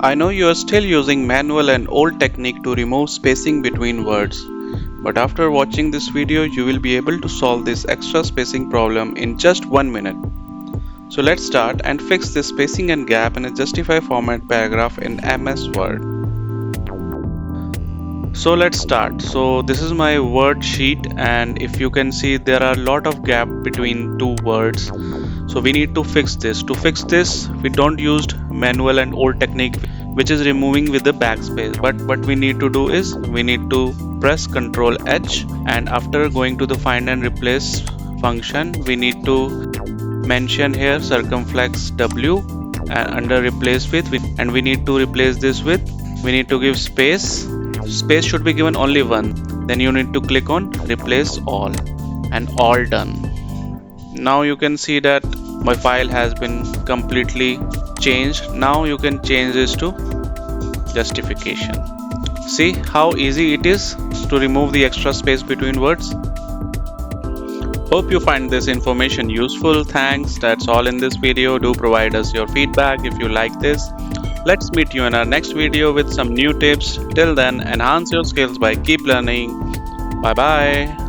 I know you are still using manual and old technique to remove spacing between words, but after watching this video you will be able to solve this extra spacing problem in just 1 minute. So let's start and fix this spacing and gap in a justify format paragraph in MS Word. So let's start. So this is my word sheet, and if you can see there are a lot of gap between two words. So we need to fix this. To fix this, we don't use manual and old technique which is removing with the backspace, but what we need to do is we need to press Ctrl H, and after going to the find and replace function we need to mention here circumflex W and under replace with, and we need to replace this with, we need to give space should be given only one, then you need to click on replace all and all done. Now you can see that my file has been completely changed. Now you can change this to justification. See how easy it is to remove the extra space between words. Hope you find this information useful. Thanks. That's all in this video. Do provide us your feedback if you like this. Let's meet you in our next video with some new tips. Till then, enhance your skills by keep learning. Bye bye.